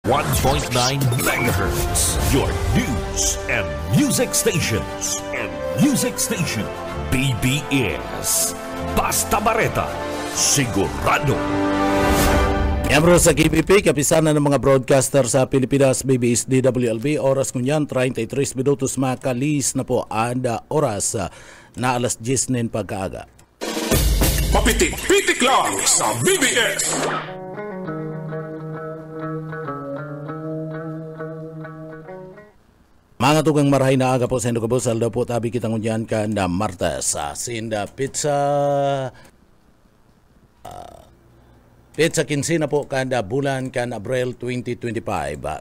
1.9 megahertz, your news and music stations. BBS. Basta Bareta, sigurado. Miyembro sa KBP, kapisanan ng mga broadcaster sa Pilipinas, BBS DWLB, oras kunyan 33 minutos makalis na po anda oras na alas 10 nin pagkaaga. Papitik-pitik lang sa BBS. Mga tugang marahay na aga po sa Indogabo, salda po tabi kitang unyan ka na Martes. Sinda pizza Kinsina po kada bulan kan Abril 2025.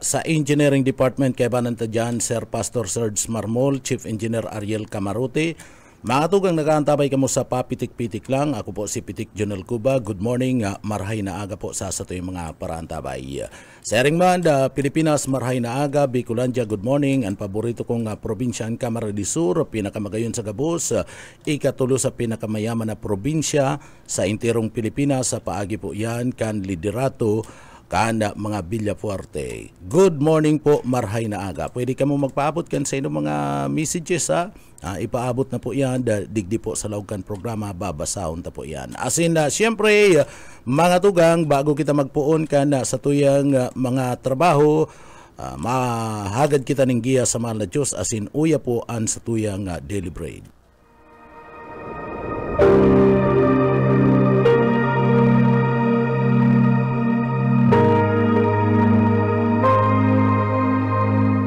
Sa Engineering Department kay bananta dyan, Sir Pastor Serge Marmol, Chief Engineer Ariel Camarote. Mga tugang nakaantabay kamo sa papitik-pitik lang. Ako po si Pitik Jonel Cuba. Good morning. Marhay na aga po sa ito yung mga paraantabay. Sa Eringman, Pilipinas, marhay na aga. Bicolandia, good morning. Ang paborito kong probinsya ang Camarines Sur, pinakamagayon sa Gabos. Ikatulo sa pinakamayaman na probinsya sa intirong Pilipinas. Sa paagi po yan, kan liderato kan mga Villafuerte. Good morning po, marhay na aga. Pwede ka mo magpaabot kan sa inyong mga messages ha. Ipaabot na po yan, digdi po sa laukan programa, babasahon ta po yan. Asin na, siyempre, mga tugang, bago kita magpuon kan sa tuyang mga trabaho, mahagad kita ng giya sa mahal na Diyos, asin uya po an sa tuyang daily bread.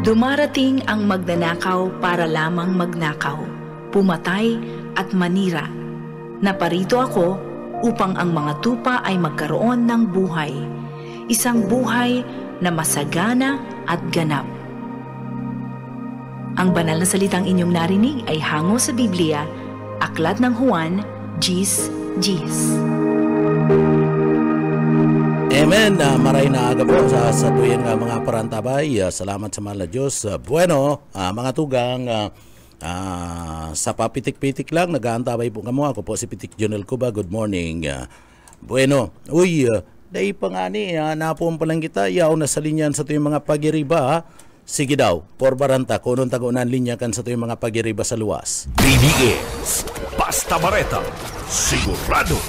Dumarating ang magnanakaw para lamang magnakaw, pumatay at manira. Naparito ako upang ang mga tupa ay magkaroon ng buhay, isang buhay na masagana at ganap. Ang banal na salitang inyong narinig ay hango sa Biblia, Aklat ng Juan, Gis. Amen. Maray na aga po sa tuyang mga parantabay. Salamat sa mahal na Diyos. Bueno, mga tugang, sa papitik-pitik lang, nag-aantabay po kamo. Ako po si Pitik Jonel Cuba. Good morning. Bueno, dahi pa nga ni, napon pa lang kita, yaw na sa linyan sa tuyang mga pagiriba. Sige daw, por baranta, kunong tagunan linya kan sa tuyang mga pagiriba sa luwas. BBS. Basta Bareta, sigurado.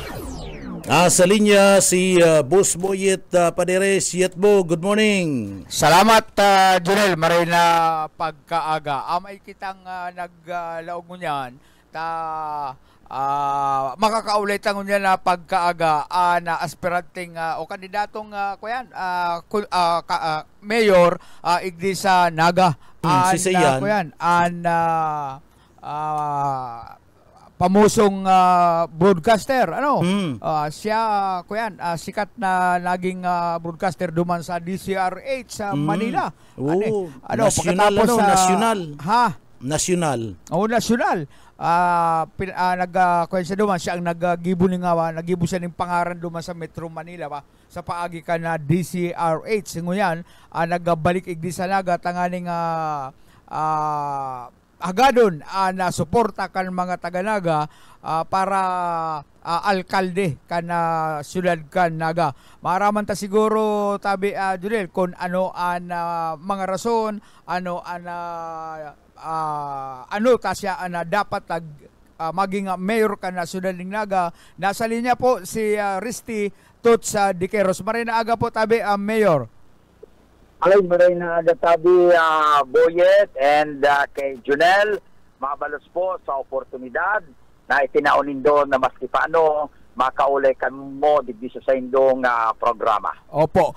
Sa linya si Boss Boyet Paderes. Yetbo, good morning. Salamat, Jonel. Maray na pagkaaga. May kitang naglaog mo niyan. Makakaulit ang niya na pagkaaga na aspiranting o kandidatong mayor igdi sa Naga. Si Sayan. Pamusong broadcaster, siya sikat na naging broadcaster duman sa DCRH sa Manila. National, national. National. National. Siya duman, siya ang nagibo siya ng pangaran duman sa Metro Manila sa paagi ka na DCRH. Nguyan, nagbalik igdi sa Naga tanganing agadon na suporta kan mga taga-Naga para alkalde kan siyudad kan Naga. Maraman ta siguro tabi Junel kung ano ang mga rason, ano ta siya dapat maging mayor kan siyudad ng Naga. Nasa linya po si Risty Tots Diqueros. Maray na aga po tabi mayor. Alay, maray na agatabi Boyet and kay Junel, mabalos po sa oportunidad na itinaunin doon na maski paano makaulay kan mo digdi sa indong programa. Opo.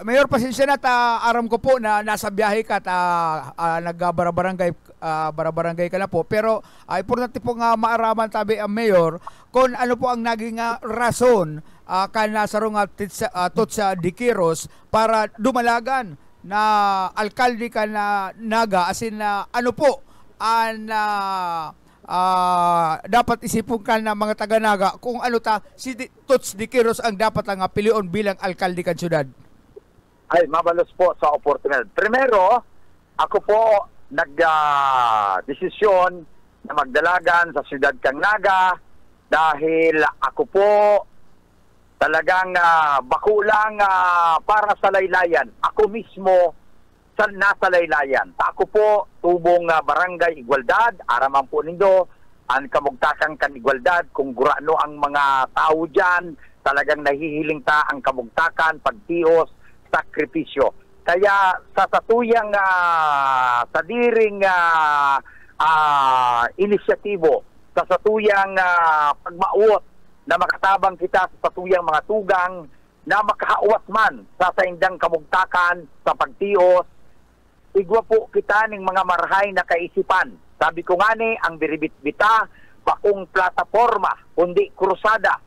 Mayor, pasensya na aram ko po na nasa biyahe ka nagbarbarangay ka na po. Pero importante po nga maaraman tabi ang Mayor kung ano po ang naging rason kanasarong Tots Diqueros para dumalagan na alkalde ka na Naga, asin ano po ang dapat isipon ka na mga taga-Naga kung ano si Tots Diqueros ang dapat ang pilion bilang alkalde kan syudad. Ay, mabalos po sa oportunidad. Primero, ako po nag-desisyon na magdalagan sa syudad kang Naga dahil ako po talagang bakulang para sa laylayan. Ako mismo nasa laylayan. Ako po, tubong barangay Igualdad, araman po nindo, ang kamugtakan kan Igualdad, kung gurano ang mga tao dyan, talagang nahihiling ta ang kamugtakan, pagtios, sakripisyo. Kaya sa satuyang sadiring inisyatibo, sa satuyang pagmauot na makatabang kita sa satuyang mga tugang na makahauwas man sa saindang kamugtakan, sa pagtios, igwa po kita ng mga marhay na kaisipan. Sabi ko nga ni, ang biribit-bita, bakong plataforma, kundi krusada.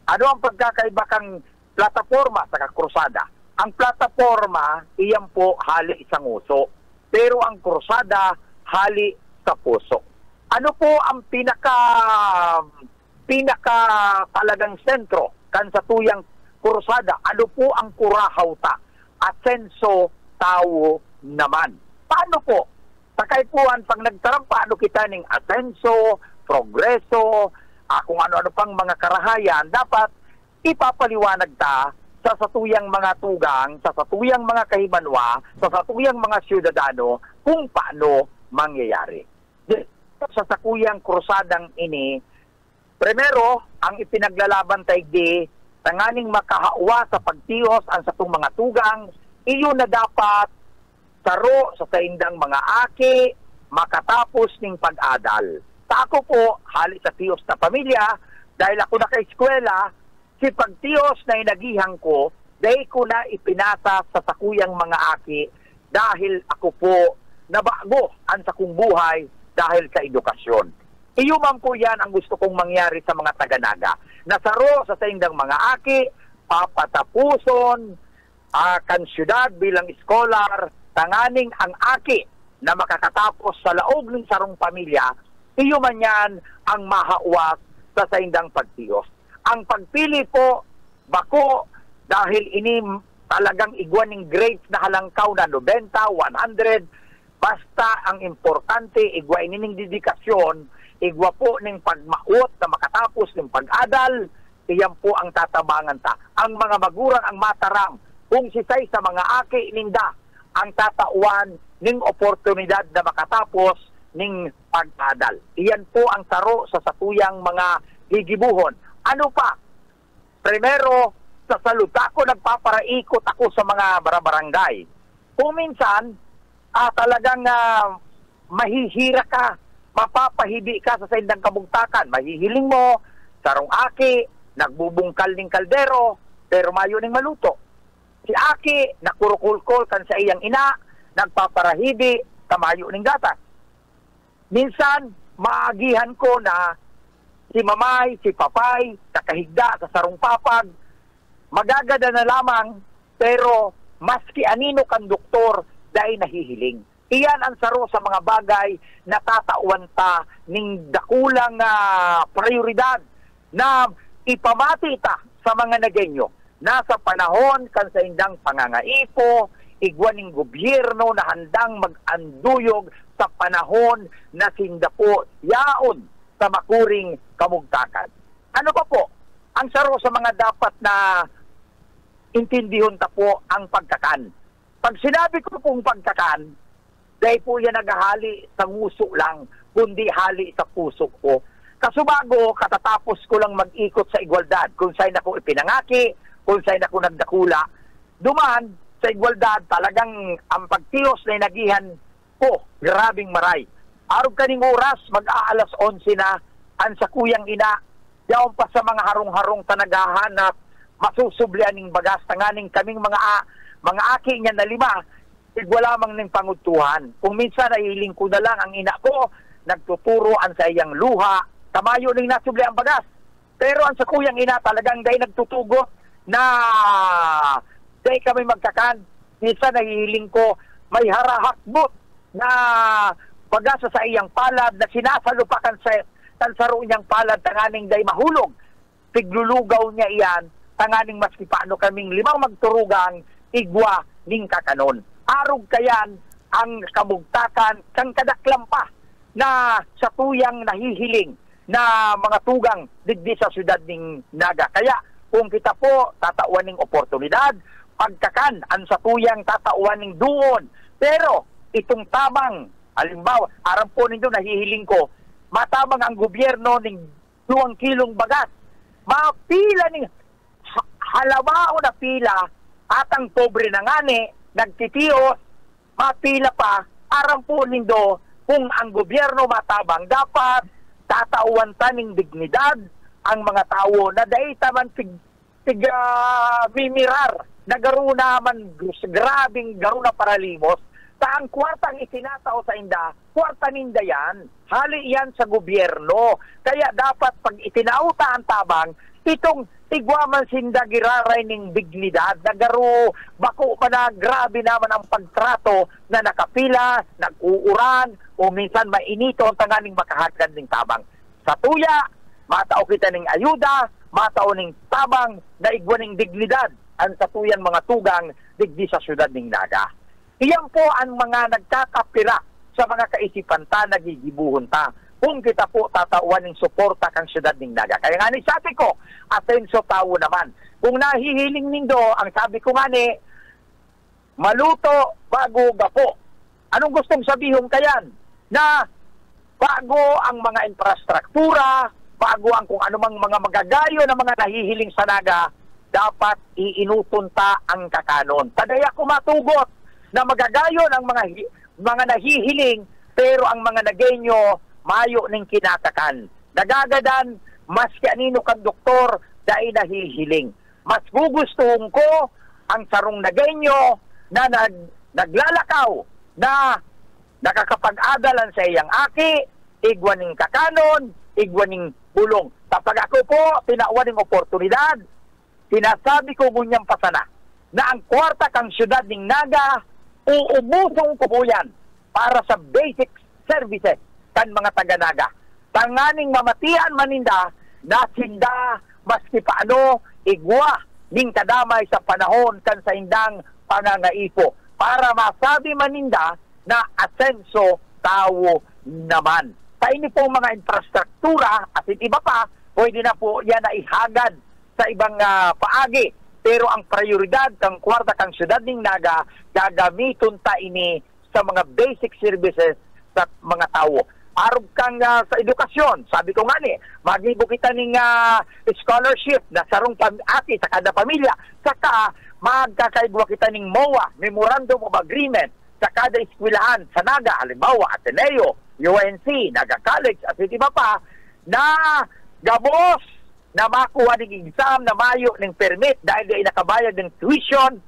Ano ang pagkakaiba kang plataforma sa krusada? Ang plataforma, iyan po hali sa nguso. Pero ang krusada, hali sa puso. Ano po ang pinaka talagang sentro kan sa tuyang krusada? Ano po ang kurahawta? Asenso tao naman. Paano po? Sa kaipuan, pag nagtarang paano kita ng asenso, progreso, kung ano-ano pang mga karahayan, dapat ipapaliwanag ta sa satuyang mga tugang, sa satuyang mga kahimanwa, sa satuyang mga siyudadano, kung paano mangyayari. Sa sakuyang krusadang ini, primero, ang ipinaglalaban tayo tanganing makahawa sa pagtiyos ang satong mga tugang, iyon na dapat saro sa saindang mga aki, makatapos ng pag-adal. Sa ako po, hali sa tiyos na pamilya, dahil ako naka-eskwela, si pagtiyos na inagihan ko, dahil ko na ipinasa sa sakuyang mga aki, dahil ako po nabago ang sakong buhay dahil sa edukasyon. Iyuman po yan ang gusto kong mangyari sa mga taga-Naga. Nasaro sa saindang mga aki, papatapuson, kan syudad bilang scholar, tanganing ang aki na makakatapos sa laog ng sarong pamilya, iyo man yan ang mahawas sa saindang pagtiyos. Ang pagpili po, bako, dahil ini talagang igwan ng grades na halangkaw na 90, 100, basta ang importante, igwa inining dedikasyon, igwa po ng pagmaot na makatapos ng pag-adal, iyan po ang tatabangan ta. Ang mga magulang ang mataram, kung sisay sa mga aki ninda, ang tatauan ng oportunidad na makatapos ng pag-adal. Iyan po ang taro sa satuyang mga higibuhon. Ano pa? Primero, sa saluta ko, nagpaparaikot ako sa mga barangay. Kung minsan, talagang mahihira ka, mapapahibi ka sa saindang kabugtakan. Mahihiling mo, sarong aki, nagbubungkal ng kaldero, pero mayo ng maluto. Si aki, nakurukulkol kan sa iyang ina, nagpaparahibi, kamayo ng gatas. Minsan, maagihan ko na si mamay, si papay, nakahigda sa sarong papag, magagada na lamang, pero maski anino kang doktor, dahil nahihiling. Iyan ang saro sa mga bagay na tatauan ta ng dakulang prioridad na ipamati ta sa mga Nagenyo. Nasa panahon kan sa indang pangangaipo, igwan ng gobyerno na handang mag-anduyog sa panahon na sinda po yaon sa makuring kamugtakan. Ano pa po? Ang saro sa mga dapat na intindihon ta po ang pagkakan. Pag sinabi ko pong pagkakan, dahil po yan naghahali sa nguso lang, kundi hali sa puso ko. Kasubago, katatapos ko lang mag-ikot sa Igualdad, kung saan ako ipinangaki, kung saan ako nagdakula. Duman, sa Igualdad, talagang ang pagtiyos na inagihan ko, grabing maray. Arog kaning oras, mag-aalas 11 na, ang sa kuyang ina, yaon pa sa mga harong-harong tanagahanap, masusublian ng bagas, tanganing kaming mga aki niya na 5, wala mang ng pangutuhan. Kung minsan nahihiling ko na lang ang ina ko, nagtuturoan sa iyang luha, kamayo ning nasubli ang bagas. Pero ang sa kuyang ina talagang dahil nagtutugot na dahil kami magkakan. Minsan nahihiling ko, may harahakbot na bagas sa iyang palad na sinasalupakan sa tansaro niyang palad, tanganing dahil mahulog. Piglulugaw niya iyan, tanganing maski paano kaming 5 magturugang, igwa ning kakanon. Arog kayan ang kamugtakan kang kadaklam pa na sa tuyang nahihiling na mga tugang digdi sa syudad ning Naga. Kaya kung kita po tatawan ng oportunidad, pagkakan ang satuyang tatawan ng duon. Pero itong tabang, halimbawa, aram po ninyo nahihiling ko, matabang ang gobyerno ng 2 kilong bagas. Mapila ng halabao na pila at ang pobre na ngani, nagtitiyos, mapila pa, aram po nindo kung ang gobyerno matabang, dapat tatawan taning dignidad ang mga tao na dahi taman mimirar na garuna man grabing garuna paralimos sa ang kwartang itinatao sa inda, kwarta ninda yan, hali yan sa gobyerno. Kaya dapat pag itinauta ang tabang, itong tigwaman sinda giraray ning dignidad, nagaro bako pa na grabe naman ang pagtrato na nakapila, nag-uuran, o minsan mainito ang tanganing makahagdan ng tabang. Sa tuya, matao kita ng ayuda, matao ng tabang, naigwan ng dignidad, ang satuyang mga tugang digdi sa syudad ng Naga. Iyan po ang mga nagkakapira sa mga kaisipan ta, nagigibuhon ta. Kung kita po tatawan ng suporta kang syudad ng Naga. Kaya nga ni sabi ko, atenso tao naman. Kung nahihiling nindo, ang sabi ko nga ni, maluto bago gapo. Anong gustong sabihin kayan? Na bago ang mga infrastruktura, bago ang kung anumang mga magagayo na mga nahihiling sa Naga, dapat iinutunta ang kakanon. Tadaya ko matugot na magagayo ng mga nahihiling, pero ang mga nagenyo, mayo ning kinakakan. Nagagadan, mas kanino kang doktor, dahil nahihiling. Mas gugustuhon ko ang sarong nagenyo na naglalakaw, na nakakapag-adalan sa iyang aki, igwaning kakanon, igwaning bulong. Kapag ako po, tinawan ng oportunidad, sinasabi ko ngunyang pasana, na ang kwarta kang syudad ng Naga, uubusong ko po yan para sa basic services kan mga taga-Naga. Tanganing mamatian maninda, nasinda, maski paano, igwa, ning kadamay sa panahon kan sa indang pangangaipo. Para masabi maninda na asenso tao naman. Sa ini pong mga infrastruktura, at iba pa, pwede na po yan na ihagad sa ibang paagi. Pero ang prioridad kang kwarta kang syudad ng Naga, gagamiton ta ini sa mga basic services sa mga tao. Arog kang sa edukasyon, sabi ko nga ni, magibo kita ng scholarship na sarong ati sa kada pamilya, saka magkakaigwa kita ng MOA, Memorandum of Agreement, sa kada eskwelahan sa Naga, halimbawa Ateneo, UNC, Naga College, at iba pa, na gabos na makuha ng exam na mayo ng permit dahil ay nakabayad ng tuition,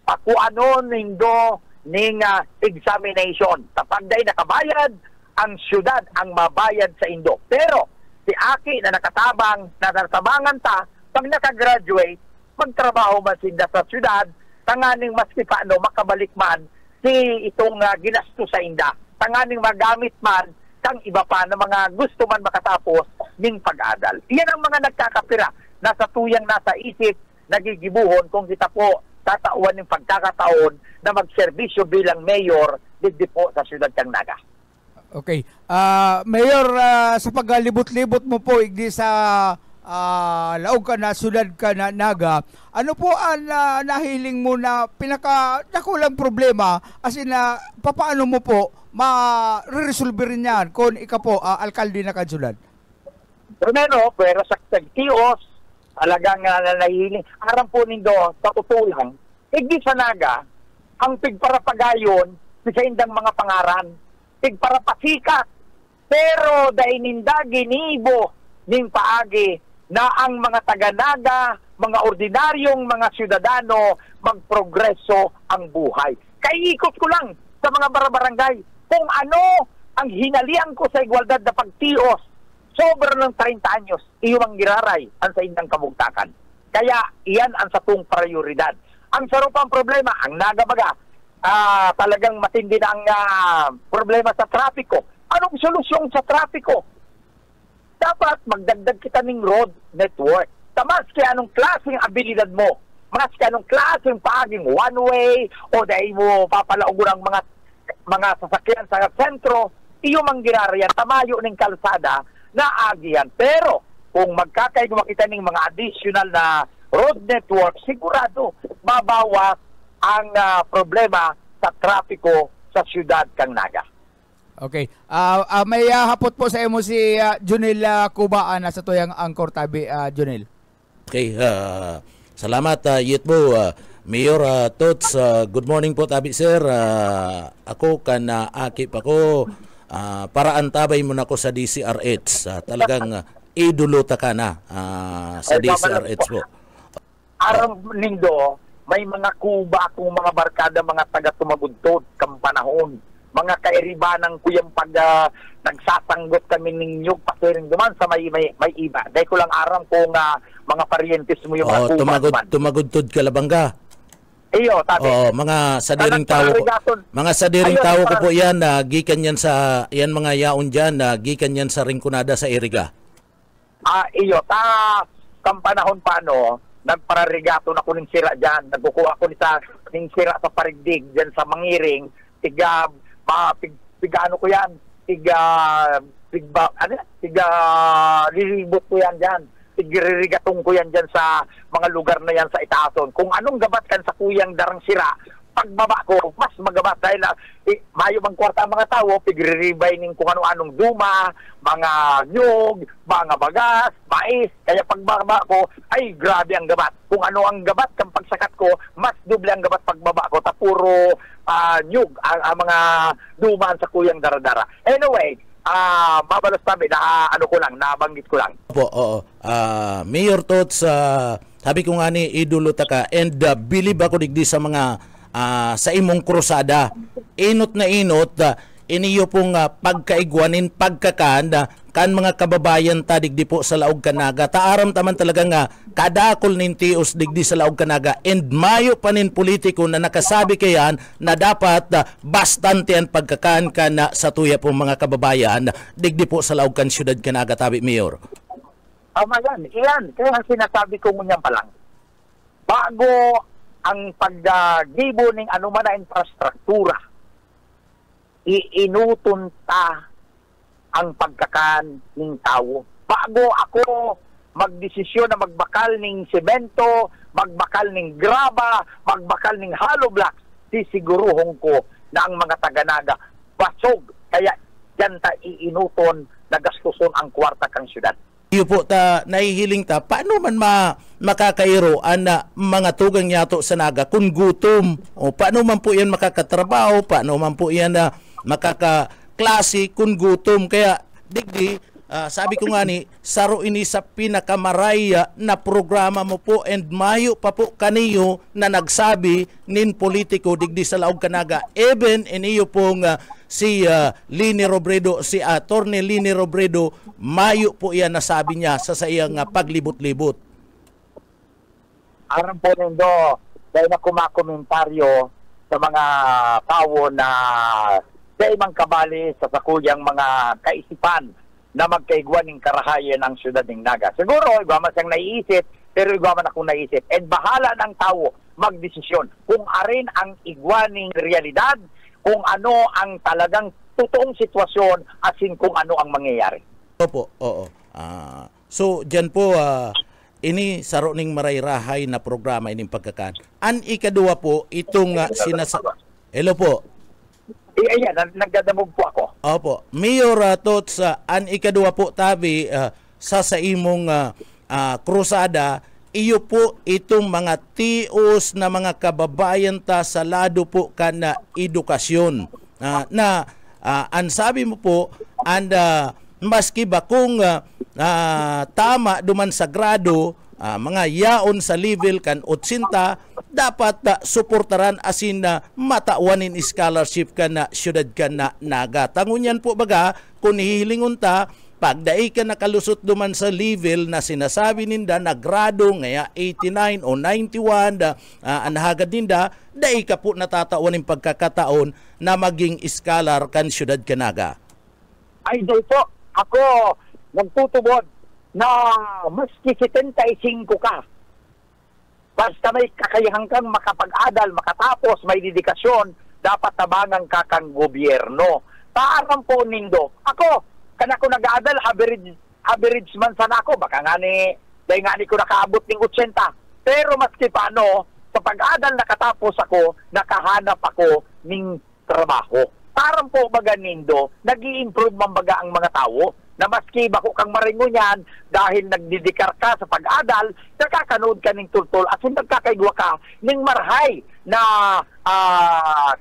pakuano nindo ng examination. Kapag dahil nakabayad, ang syudad ang mabayad sa indo. Pero si Aki na nakatabang, na natabangan ta, pag nakagraduate, magtrabaho man sinda sa syudad, tanganing maski paano makabalik man si itong ginasto sa inda. Tanganing magamit man kang iba pa na mga gusto man makatapos ng pag-adal. Iyan ang mga nagkakapira, nasa tuyang nasa isip, nagigibuhon kung kita po tatauan ng pagkakataon na magserbisyo bilang mayor digdi po sa syudad kang Naga. Okay. Mayor, sa paglibot-libot mo po igdi sa laog ka na, syudad ka na Naga, ano po ang nahiling mo na pinaka-nakulang problema as in papaano mo po ma-resolve rin yan kung ikaw po alkalde na kansyudad? Primero, pero sa tagtios, alagang nahihiling. Aram po nindo, sa tutulang, igdi sa Naga, ang pigparapagayon sa indang mga pangaran, pigparapasikat, pero dahil ninda ginibo ning paagi na ang mga taga-Naga, mga ordinaryong mga syudadano, magprogreso ang buhay. Kaikot ko lang sa mga barangay kung ano ang hinalian ko sa igualdad na pagtios, sobra ng 30 anyos, iyo ang giraray ang sa indang kabugtakan. Kaya iyan ang satong prioridad. Ang sarupang problema, ang Nagabaga, talagang matindi na ang problema sa trapiko. Anong solusyon sa trapiko? Dapat magdagdag kita ng road network. Tamas kaya anong klaseng abilidad mo, mas kaya anong klaseng paaging one way, o dahil mo papalaugur ang mga sasakyan sa sentro, iyo manggirariyan, tamayo ng kalsada na agihan. Pero kung magkakaigwa kita ng mga additional na road network, sigurado mabawas ang problema sa trapiko sa siyudad kang Naga. Okay. May hapot po sa imo si Junel Cubaan sa tuyang angkor tabi, Junel. Okay, salamat Yitbo. Mayor Tots, good morning po tabi sir. Ako kan akip ako para antabay mo na ko sa DCRH. Talagang iduluta ka na sa DCRH po. Aram nindo, may mga kuba akong mga barkada, mga taga-tumagudtod kang panahon. Mga kairibanang ko yung pag nagsasanggot kami ninyo pasiring duman sa may iba. Dahil ko lang aram kung mga parientes mo yung mga kuba. Tumagudtod ka labangga. Iyo, tabi. Mga sadiring tao ko. Mga sadiring tao ko po yan, gikan yan sa, yan mga yaon dyan, gikan yan sa Rinconada sa Iriga. Iyo, kang panahon pa, nagpararigato na ko ng sira dyan. Nagkukuha ko ng sira sa parigdig dyan sa Mangiring. Tiga ano ko yan? Lilibot ko yan dyan. Tigiririgatong ko yan dyan sa mga lugar na yan sa Itason. Kung anong gabat kan sa kuyang darang sira, pagbaba ko, mas magabat dahil mayo bang kwarta ang mga tao, pigriribay ning kung ano-anong duma, mga nyug, mga bagas, mais. Kaya pagbaba ko, ay grabe ang gabat. Kung ano ang gabat kang pagsakat ko, mas doble ang gabat pagbaba ko. Tapuro nyug, ang mga dumaan sa kuyang daradara. Anyway, mabalas tabi na ano ko lang, nabanggit ko lang. Opo, oo. Mayor Tots, sabi ko nga ni idolo ta ka and believe ako digdi sa mga sa imong krusada. Inot na inot, iniyo pong pagkaigwanin, pagkakan, kan mga kababayan ta digdi po sa Laog Kanaga. Taaram taman talaga nga kadakol nin tios digdi sa Laog Kanaga and mayo pa nin politiko na nakasabi kayan na dapat bastante ang pagkakan ka na sa tuya pong mga kababayan digdi po sa Laog kan Siyudad Kanaga tabi, Mayor. Iyan. Kaya ang sinasabi ko ngunyan pa lang. Bago ang paggibo ng anuman na infrastruktura, iinuton ta ang pagkakan ng tao. Bago ako magdesisyon na magbakal ng semento, magbakal ng graba, magbakal ng hollow blocks, sisiguruhon ko na ang mga taga-Naga basog. Kaya yan ta iinuton na gastuson ang kwarta kang syudad. Iyo po ta nahihiling ta paano man makakairo na mga tugang yato sa Naga kung gutom o paano man po yan makakatrabaho, paano man po yan na makakaklase kung gutom. Kaya digdi sabi ko nga ni saro ini sa pinakamaraya na programa mo po and mayo pa po kaniyo na nagsabi nin politiko digdi sa Laog Kanaga even iniyo pong si Lini Robredo, si Attorney Lini Robredo, mayo po yan nasabi niya sa iyang paglibot-libot. Aram po nindo, dahil na kumakomentaryo sa mga tao na dahil mang kabali sa sakuyang mga kaisipan na magkaigwan ng karahayan ang siyudad ng Naga. Siguro, igwaman siyang naiisip, pero igwaman akong naisip. And bahala ng tao magdesisyon kung arin ang igwaning realidad, kung ano ang talagang totoong sitwasyon asin kung ano ang mangyayari. Opo, oo. So, dyan po, ini saro ning marayrahay na programa ining pagkakan. An ikadua po, itong Hello po. Ayan, nagdadamog po ako. Opo. Mayor Tots, an ikadua po tabi sa imong krusada, iyo po itong mga tios na mga kababayan ta sa lado po ka na edukasyon. Ang sabi mo po, maski ba kung tama duman sa grado, mga yaon sa level kan 80, dapat suportaran asin na matauanin scholarship ka na siyudad ka na Naga. Tangunyan po baga, kung hihilingon ta, pagdai ka nakalusot duman sa level na sinasabi ninda na grado ngaya 89 o 91 anahagad ninda, dai ka po natatawan ng pagkakataon na maging scholar kan siyudad Kanaga. Ay, dito, ako nagtutubod na maski 75 ka. Basta may kakayahan kang makapag-adal, makatapos, may dedikasyon, dapat tabangan ka kang gobyerno. Parang po nindo. Ako, kanako nag-aadal, average man sana ako. Baka nga ni, dahil nga ni ko nakaabot ng 80. Pero maski paano, sa pag-adal nakatapos ako, nakahanap ako ng trabaho. Parang po baga nindo, nag-i-improve man baga ang mga tao, na maski bako kang maringo niyan, dahil nagdidikar ka sa pag-adal, nakakanood ka ng tultol, at nagkakaigwa ka ng marhay na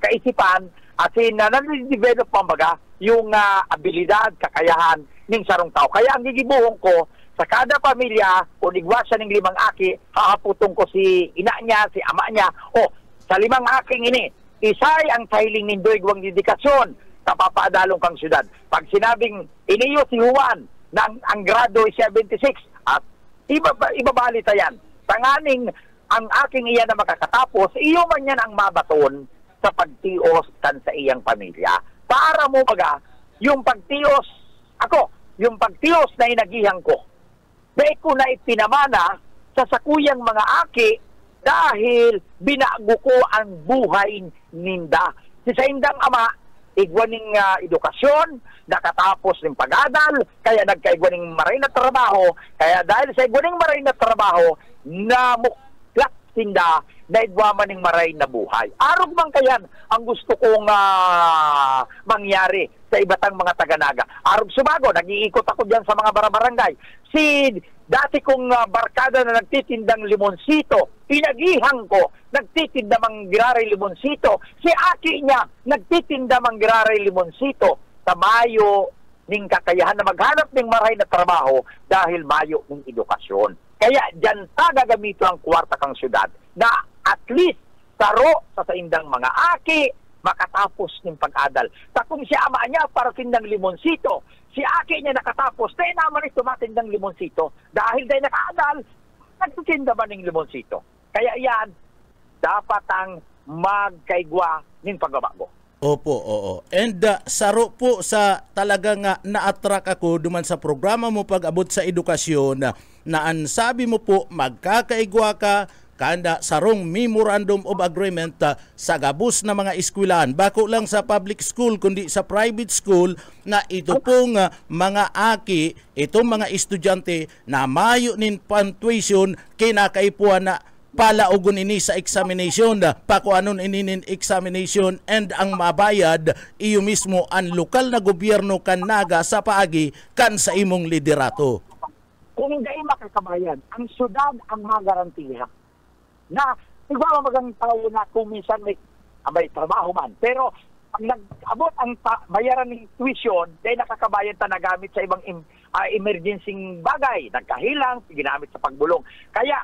kaisipan, at nag-develop man baga yung abilidad, kakayahan ng sarong tao. Kaya ang gigibuhong ko, sa kada pamilya, kung igwa siya ng 5 aki, hahaputong ko si ina niya, si ama niya, sa 5 aking ini, isay ang sahiling nindoy gwang dedikasyon sa papaadalong kang syudad. Pag sinabing iniyo si Juan na ang grado ay 76 at ibabalita yan. Tanganing ang aking iyan na makakatapos, iyo man yan ang mabaton sa pagtios kan sa iyang pamilya. Para mo baga, yung pagtios, yung pagtios na inagihang ko, dahil ko na ipinamana sa sakuyang mga aki dahil binago ko ang buhay ninda. Si sa indang ama, igwaning edukasyon, nakatapos ng pag-adal, kaya nagkaigwaning maray na trabaho, kaya dahil sa igwaning maray na trabaho, namuklat sinda na igwaman ng maray na buhay. Arog man kayan ang gusto kong mangyari sa ibatang mga taga-Naga. Arog sumago, nag-iikot ako dyan sa mga barangay. Si dati kong barkada na nagtitindang limonsito, pinagihang ko, nagtitinda manggraray limonsito. Si aki niya, nagtitinda manggraray limonsito. Sa mayo ning kakayahan na maghanap ng maray na trabaho dahil mayo ng edukasyon. Kaya dyan ta gagamito ang kwarta kang syudad na at least taro sa saindang mga aki, makatapos ng pag-adal. Sa kung si ama niya para tindang limonsito, si aki niya nakatapos, tayo naman ito matindang limonsito. Dahil dahil naka-adal, nagtitinda man ng limonsito. Kaya yan, dapat ang magkaigwa ng pagbabago. Opo, oo. And saro po sa talagang na-attract ako duman sa programa mo pag-abot sa edukasyon na ang sabi mo po magkakaigwa ka kanda sarong memorandum of agreement sa gabos na mga eskwelahan. Bako lang sa public school kundi sa private school na ito pong mga aki, itong mga estudyante na mayo nin punctuation kinakaipuan na palaugon ini sa examination, pakuanon ininin examination and ang mabayad iyo mismo ang lokal na gobyerno kan Naga sa paagi kan sa imong liderato. Kung hindi makakabayan, ang syudad ang magarantiya na igwa magang tao na kung minsan may trabaho man. Pero pag nag-abot ang bayaran ng tuition, dahil nakakabayan ta nagamit sa ibang emergency bagay, nagkahilang, ginamit sa pagbulong. Kaya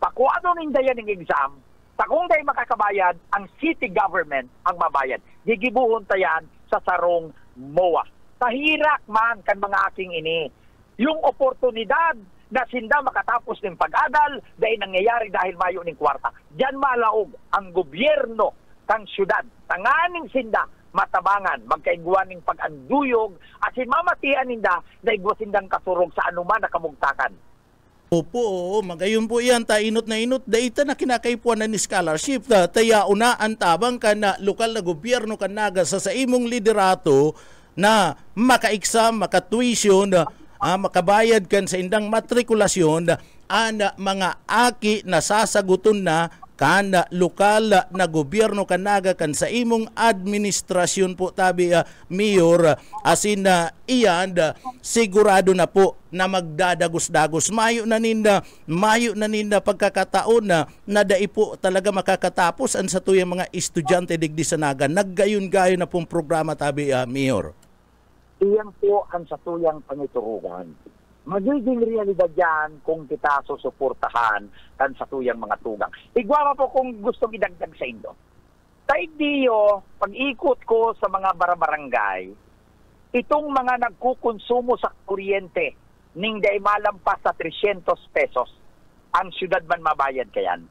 pakuano nindayan ng exam, sa kung dahil makakabayad, ang city government ang mabayad. Gigibuhon tayan sa sarong MOA. Tahirak man kan mga aking ini. Yung oportunidad na sinda makatapos ng pag-adal, dahil nangyayari dahil mayo ng kwarta. Diyan malaog ang gobyerno kang syudad. Tanganing sinda matabangan, magkaigwa ng pag-anduyog, at sinmamatian ninda na igwa sindang kasurog sa anuman na kamugtakan. Opo, magayon po yan, inot na inot, daita na kinakaipuan na ni scholarship, taya una ang tabang ka na lokal na gobyerno kan Naga sa imong liderato na maka-exam, maka-tuition, makabayad kan sa indang matrikulasyon, mga aki na sasaguton na kan lokal na gobyerno kan Naga kan sa imong administrasyon po tabi mayor asin iyan sigurado na po na magdadagos-dagos mayo na ninda pagkakataon na dai po talaga makakatapos an sa tuyang mga estudyante digdi sa Naga. Naggayon-gayon na pong programa tabi mayor. Iyan po ang satuyang pangiturugan. Magiging realidad yan kung kita susuportahan kan sa tuyang mga tugang. Igwa po kung gustong idagdag sa inyo. Taigdiyo, pag-ikot ko sa mga barangay, itong mga nagkukonsumo sa kuryente, ning day malampas sa 300 pesos, ang syudad man mabayad kayan.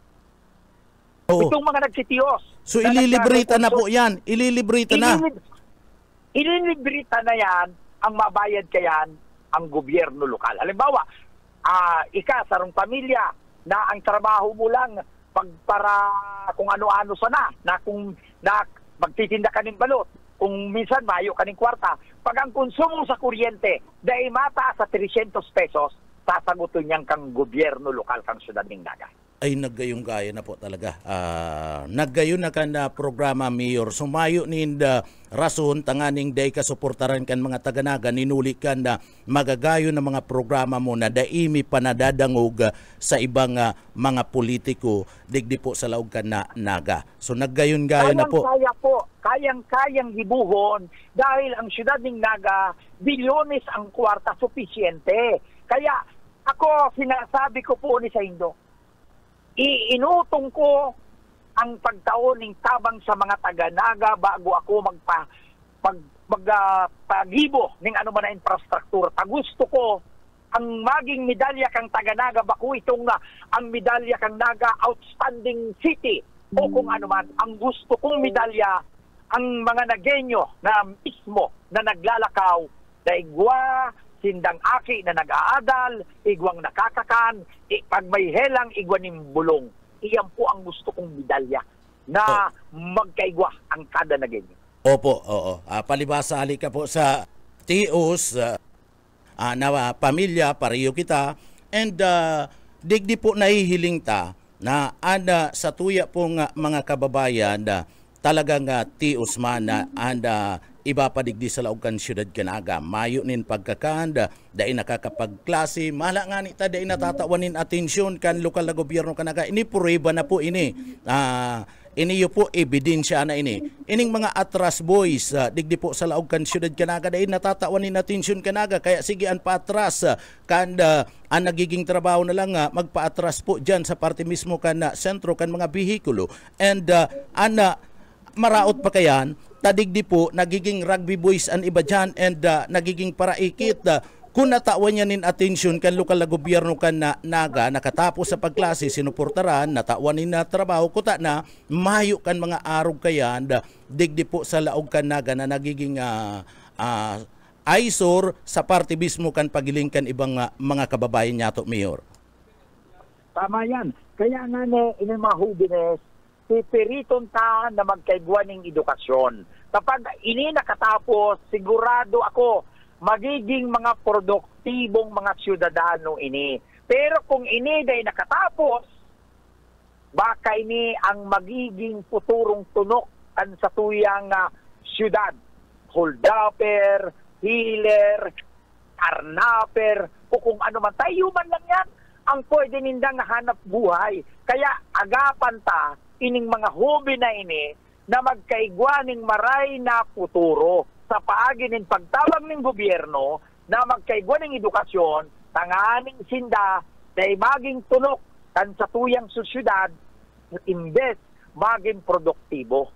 Oo. Itong mga nagsitiyos. So ililibrita na po yan, ililibrita na. Ililibrita na yan, ang mabayad kayan, ang gobyerno lokal. Halimbawa, sarong pamilya na ang trabaho mo lang para kung ano-ano sana, na kung magtitinda ka ng balot, kung minsan mayo ka ng kwarta, pag ang konsumo sa kuryente, dahil mataas sa 300 pesos, sasagutin niyang kang gobyerno lokal, kang syudad ng Naga. ay naggayon gaya na po talaga. Naggayon na kan na programa Mayor. Sumayo ninda rason tanganing day ka suportaran kan mga taganaga ninuli kan na magagayo na mga programa mo na daimi panadadangog sa ibang mga politiko digdi po sa laog kan na naga. So naggayon gaya na po. Kaya po, kayang-kayang gibuhon dahil ang siyudad ng Naga, bilyones ang kwarta, sufisyente. Kaya ako, sinasabi ko po ni sa Indo, iinutong ko ang pagtaon ng tabang sa mga taga-Naga bago ako magpagibo ng ano man na infrastruktur. Gusto ko ang maging medalya kang taga-Naga, bako itong ang medalya kang Naga Outstanding City o kung ano man. Ang gusto kong medalya, ang mga Nagenyo na mismo na naglalakaw, na igwa, sindang aki na nag-aadal, igwang nakakakan, pag may helang, igwan ng bulong. Iyan po ang gusto kong medalya na magkaigwa ang kada Nagenyo. Opo, oo. Palibasa ali ka po sa TIOS, na pamilya, pareho kita, and digdi po nahihiling ta na sa tuya pong mga kababayan talagang TIOS man na iba pa digdi sa laog kan siyudad kanaga. Mayo nin pagkakanda, dahil nakakapagklase, mahala nga nita dahil natatawanin atensyon kan lokal na gobyerno kanaga. Ini prueba na po ini. Iniyo po ebidensya na ini. Ining mga atras boys, digdi po sa laog kan siyudad kanaga, dahil natatawanin atensyon kanaga. Kaya sige an paatras, kan ang nagiging trabaho na lang magpaatras po dyan sa parte mismo kan sentro kan mga bihikulo. And maraot pa kayan, tadigdi po, nagiging rugby boys ang iba dyan and nagiging paraikit. Kung natawan niya nin atensyon kan lokal na gobyerno kan na Naga, nakatapos sa pagklase, sinuportaran, natawan na trabaho, kuta na, mayo kan mga arog kayan, digdi po sa laog kan Naga na nagiging aysor sa parte mismo kan pagiling kan ibang mga kababayan niya to, Mayor. Tama yan. Kaya nga in mga hubines, pipiriton ta na magkaigwa ng edukasyon. Kapag ini nakatapos, sigurado ako, magiging mga produktibong mga siyudadano ini. Pero kung ini day nakatapos, baka ini ang magiging futurong tunok kan sa tuyang siyudad. Holdapper, healer, karnaper, o kung ano man. Tayo man lang yan ang pwede nindang hanap buhay. Kaya agapan ta, ining mga hobi na ini na magkaigwa ng maray na futuro sa paagi ng pagtawag ng gobyerno na magkaigwa ng edukasyon, tanganing sinda na maging tunok kan sa tuyang susyudad imbes maging produktibo.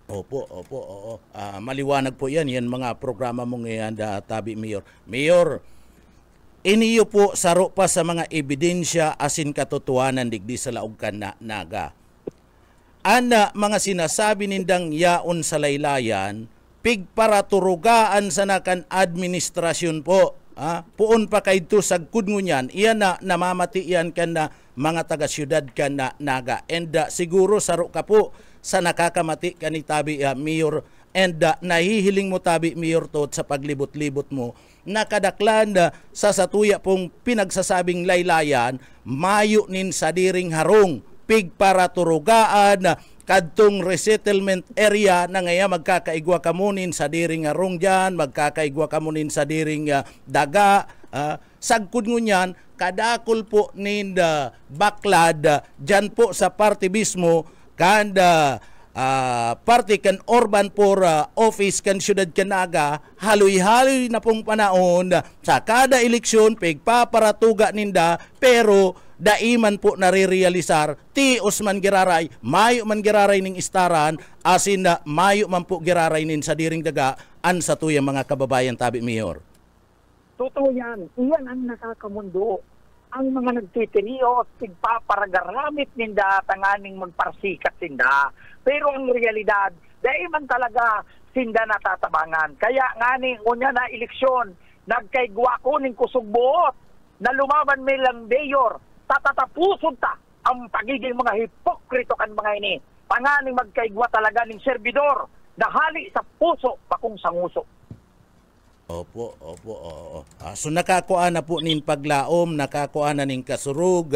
Opo, oo. Maliwanag po yan mga programa mo ngayon, Tabi Mayor. Mayor, iniyo po saro pa sa mga ebidensya asin katotohanan digdi sa laog kan na Naga. Mga sinasabi nindang yaon sa laylayan, pigparaturugaan sa nakan administrasyon po. Puon pa kay ito sa kudngo niyan, iyan na namamati iyan kan na mga taga-syudad kan na Naga. And siguro saro ka po sa nakakamati ka ni Tabi Mayor, and nahihiling mo Tabi Mayor to sa paglibot-libot mo, nakadaklan sa satuya pong pinagsasabing laylayan, mayo nin sa diring harong, pigparaturugaan kadtong resettlement area na ngaya magkakaigwa kamunin sa diring harong dyan, magkakaigwa kamunin sa diring daga. Sagkod ngunyan, kadakol po ninda baklad dyan po sa parte mismo kanda parte kan urban for office kan siyudad kanaga, haloy-haloy na pong panahon sa kada eleksyon pigpaparatuga ninda, pero daiman po narirealisar TIOS man giraray, mayo man giraray ning istaran, asin na mayo man po giraray nin sa diring daga an sa tuyang mga kababayan Tabi Mayor. Totoo yan. Iyan ang nakakamundo. Ang mga nagtitirios, tigpaparagaramit ninda, tanganing magparsikat sinda. Pero ang realidad, daiman talaga sinda natatabangan. Kaya nga ni unya na eleksyon, nagkaigwa ko ning kusugbuot na lumaban may lang mayor, tatatapuson ta ang pagiging mga hipokrito kan mga ini. Panganing magkaigwa talaga ning servidor na hali sa puso pakung sanguso. Opo. So nakakuha na po nin paglaom, nakakuha na nin kasurug,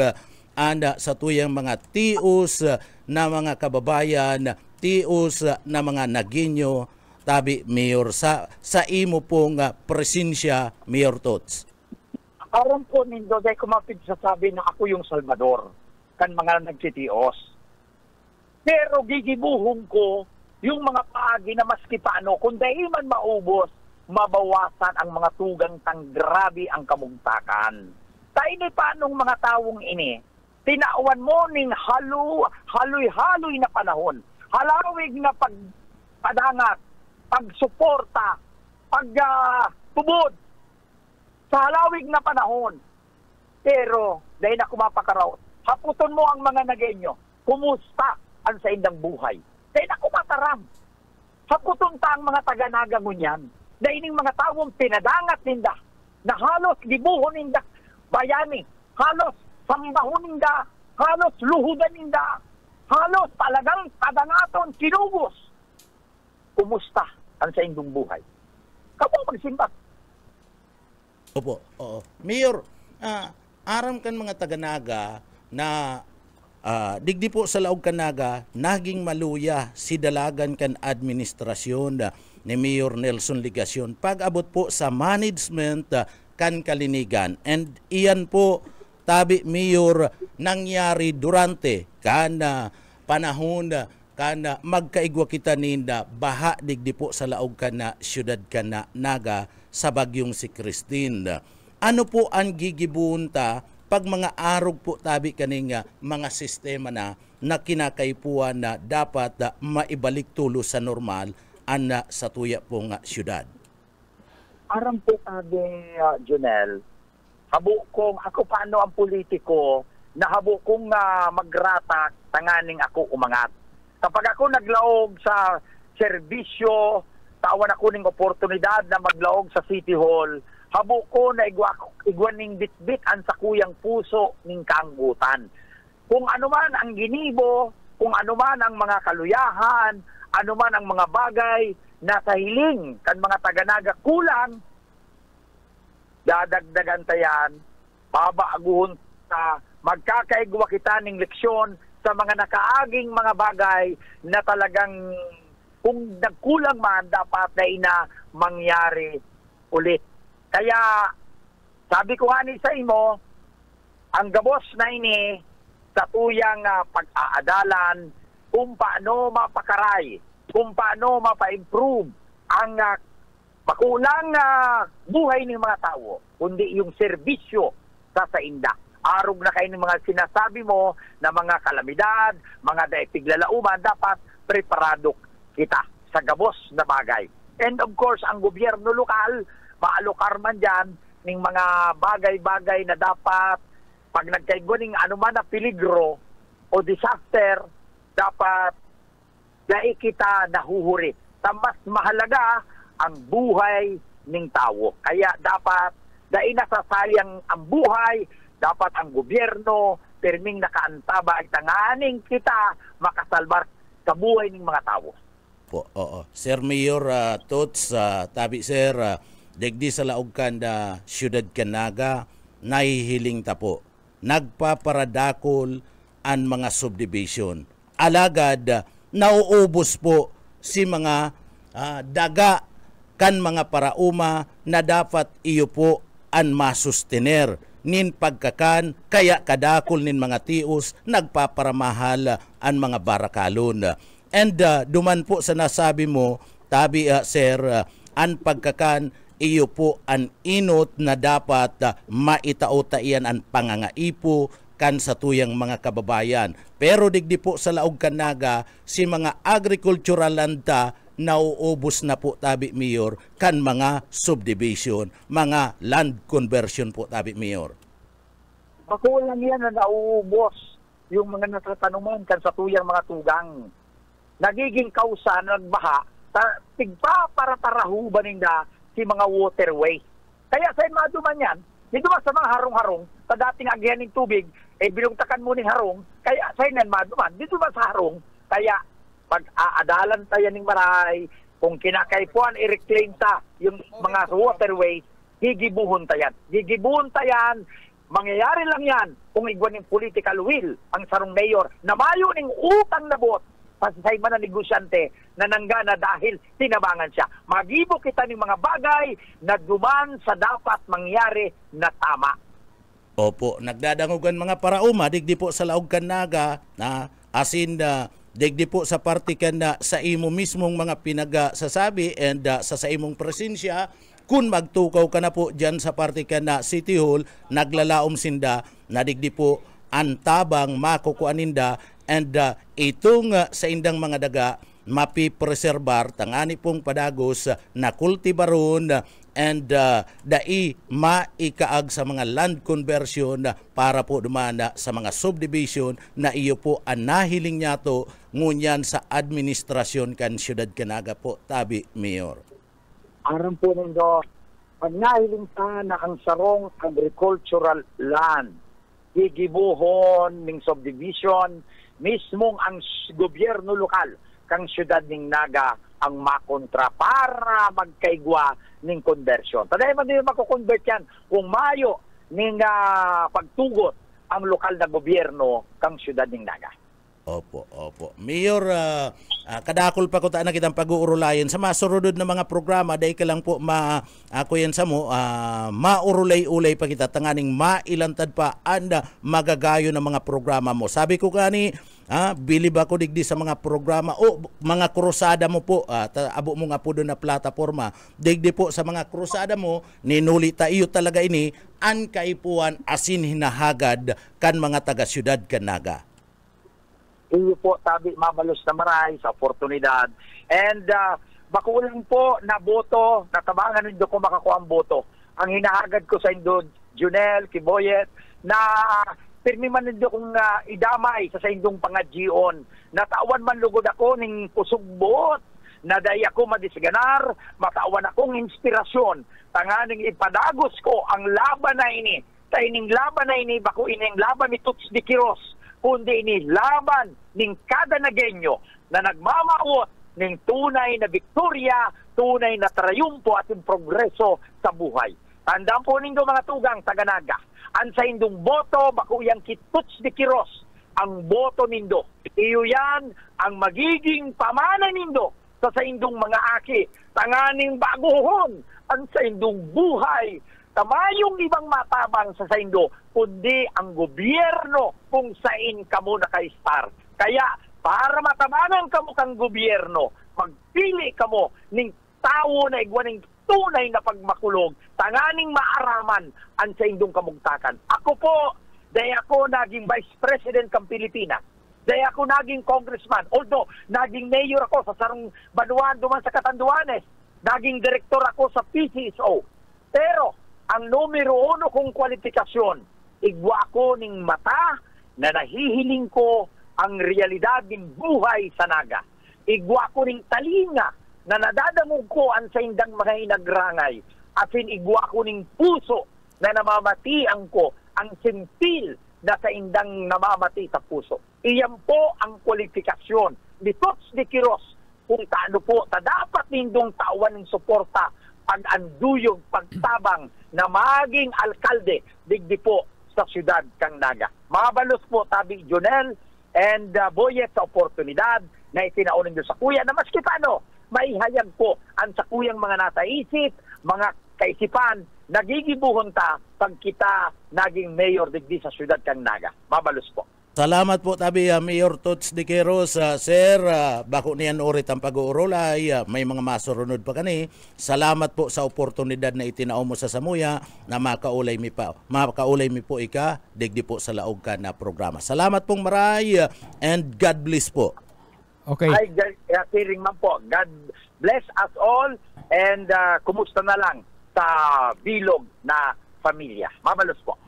anda sa tuyang mga tios na mga kababayan, tios na mga naginyo, tabi Mayor, sa imo pong presensya, Mayor Tots. Aram po nindo, dahil kumapit sa sabi na ako yung Salvador, kan mga nagsitios. Pero gigibuhong ko yung mga paagi na maski paano, kung dahil man maubos, mabawasan ang mga tugang tang grabe ang kamugtakan. Tayo ni paanong mga tawong ini, tinaawan mo ning haloy-haloy na panahon, halawig na pagpadangat, pagsuporta, pagtubod, sa halawig na panahon. Pero, dahil na kumapakaraw, haputon mo ang mga nagenyo, kumusta ang sa indang buhay? Dahil na kumataram. Haputon ta ang mga taga-naga mo niyan. Dahil yung mga tawong pinadangat ninda, na halos libuhon ninda, bayani, halos sambahon ninda, halos luhudan ninda, halos talagang padangaton, kinubos. Kumusta ang sa indong buhay? Kapag magsimba. Opo, oo. Mayor, aram kan mga taga-naga na digdi po sa laog kanaga, naging maluya si dalagan kan administrasyon ni Mayor Nelson Ligacion pag-abot po sa management kan kalinigan. And iyan po, tabi Mayor, nangyari durante kan panahon kan magkaigwa kita ninda baha digdi po sa laog kan na syudad kan na naga sa bagyong si Christine. Ano po ang gigibunta pag mga arog po tabi kaning mga sistema na kinakaipuan na dapat maibalik tulo sa normal sa tuya pong syudad? Aram po tabi, Jonel, habo kong ako paano ang politiko na habo kong magratak tanganing ako umangat. Kapag ako naglaog sa serbisyo, tawan ako ng oportunidad na maglaog sa City Hall, habo ko na igwan ning bitbit ang sakuyang puso ning kaanggutan. Kung ano man ang ginibo, kung ano man ang mga kaluyahan, ano man ang mga bagay na sa hiling kan mga taga-naga kulang, dadagdagan tayan, babaaguhon sa magkakaigwa kita ning leksyon sa mga nakaaging mga bagay na talagang kung nagkulang man, dapat na ina mangyari ulit. Kaya, sabi ko nga ni sa imo, ang gabos na ini sa tuyang pag-aadalan kung paano mapakaray, kung paano mapa-improve ang makulang buhay ng mga tao, kundi yung serbisyo sa inda. Arog na kayo ng mga sinasabi mo na mga kalamidad, mga daipiglalauman, dapat preparado kita sa gabos na bagay. And of course, ang gobyerno lokal, maalokar man dyan ng mga bagay-bagay na dapat pag nagkaiguning anuman na peligro o disaster, dapat dahil kita nahuhuri. Mas mahalaga ang buhay ng tao. Kaya dapat dahil nasasayang ang buhay, dapat ang gobyerno perming nakaantaba ay tanganing kita makasalbar sa buhay ng mga tao. Po, oo. Sir Mayor Tots, tabi sir, digdi sa laog kan da syudad Canaga, nahihiling ta po. Nagpaparadakol ang mga subdivision. Alagad, nauubos po si mga daga kan mga parauma na dapat iyo po ang masustener nin pagkakan, kaya kadakol nin mga tios, nagpaparamahal ang mga barakalon. And duman po sa nasabi mo, tabi sir, ang pagkakan, iyo po ang inot na dapat maitaotaian ang pangangaipo kan sa tuyang mga kababayan. Pero digdi po sa laog Canaga, si mga agricultural land nauubos na po tabi Mayor kan mga subdivision, mga land conversion po tabi Mayor. Bako lang yan na nauubos yung mga natatanuman kan sa tuyang mga tugang. Nagiging kausa na nagbaha, tigpa para tarahuban ninda si mga waterway. Kaya sa maduman yan, dito ba sa mga harong-harong, sa dating agyan ng tubig, binugtakan mo ng harong, kaya sa maduman, dito ba sa harong, kaya pag-aadalan tayo ng maray, kung kinakaipuan, i-reclaim ta yung mga waterways, gigibuhon tayan. Gigibuhon tayan, mangyayari lang yan kung igwan ng political will ang sarong mayor na mayo ng utang na bot pasasay man na negosyante na nanggana dahil tinabangan siya. Magibo kita ng mga bagay na duman sa dapat mangyari na tama. Opo, nagdadangugan mga parauma, digdi po sa laog kan naga, na asin digdi po sa party kan na sa imo mismong mga pinagasasabi and sa imong presensya, kung magtukaw ka na po dyan sa party kan na City Hall, naglalaom sinda, na digdi po antabang makukuaninda and itong sa indang mga daga mapipreserbar tangani pong padagos na kultibaron and dai maikaag sa mga land conversion para po dumana sa mga subdivision na iyo po ang nahiling niya to ngunyan sa administrasyon kan siyudad Canaga po, Tabi, Mayor. Aram po nindo, pag nahiling ta na ang sarong agricultural land, gigibuhon ng subdivision, mismong ang gobyerno lokal kang siyudad ning Naga ang makontra para magkaigwa ning conversion. Taday man din mako-convert yan kung mayo ning pagtugot ang lokal na gobyerno kang siyudad ning Naga. Opo, opo. Mayor, kadakol pa ko na kitang pag-uurulayan sa masurudod na mga programa, dahil ka lang po ako yan sa mo, maurulay-ulay pa kita, tanganing mailantad pa anda magagayo ng mga programa mo. Sabi ko kani, bilib ako digdi sa mga programa o mga krusada mo po, abo mo nga po doon na plataforma, digdi po sa mga krusada mo, ninulita iyo talaga ini, an kaipuan asin hinahagad kan mga taga-syudad Canaga. Iyo po, Tabi, mabalos na maray sa oportunidad. And bakulang po na boto, natabangan nindo ko makakuha ang boto. Ang hinahagad ko sa indo, Junel, Kiboyet, na pirmi man nindo kong idamay sa indong pangadjion. Natawan man lugod ako ning pusugbot, na day ako madisganar, matawan akong inspirasyon. Tanganing ipadagos ko ang laban na ini. Sa ining laban na ini, bako ining laban ni Tuts de Quiros, kundi ini laban ning kada Nagenyo na nagmamaot ning tunay na viktorya, tunay na trayumpo at yung progreso sa buhay. Tandaan po nindo mga tugang taga-Naga, ang sa indong boto, bako yang Tuts de Quiros, ang boto nindo. Iyo yan ang magiging pamana nindo sa indong mga aki. Tanganing baguhon ang sa indong buhay. Tamayong ibang matabang sa saindo, kundi ang gobyerno kung sain kamo naka-star. Kaya, para matamanan kamo kang gobyerno, magpili kamo ning tao na igwaning tunay na pagmakulog, tanganing maaraman ang sa indong kamugtakan. Ako po, dahil ako naging Vice President kang Pilipinas, dahil ako naging congressman, although naging mayor ako sa sarong Banuan duman sa Catanduanes, naging direktor ako sa PCSO. Pero, ang numero 1 kong kwalifikasyon, igwa ko ning mata na nahihiling ko ang realidad ng buhay sa Naga. Igwa ko ning talinga na nadadamog ko ang sa indang mga inagrangay. Asin igwa ko ning puso na namamatian ko ang sentil na sa indang namamati sa puso. Iyan po ang kwalifikasyon ni Tuts de Quiros kung taano po ta dapat nindong tawan ng suporta pag-anduyog, pagtabang na maging alkalde digdi po sa siyudad kang Naga. Mabalos po, Tabi, Junel, and Boyet sa oportunidad na itinaunin doon sa kuya na maski paano, maihayag po ang sa kuyang mga nasa isip, mga kaisipan, nagigibuhon ta pag kita naging mayor digdi sa siyudad kang Naga. Mabalos po. Salamat po, Tabi, Mayor Tuts de Quiros. Sir, bako niyan urit ang pag-uurulay, may mga masurunod pa kani. Salamat po sa oportunidad na itinao mo sa Samuya na makaulay mi po ika, digdi po sa laog ka na programa. Salamat pong maray and God bless po. Okay. Ay, hearing man po. God bless us all and kumusta na lang sa bilog na pamilya. Mabalos po.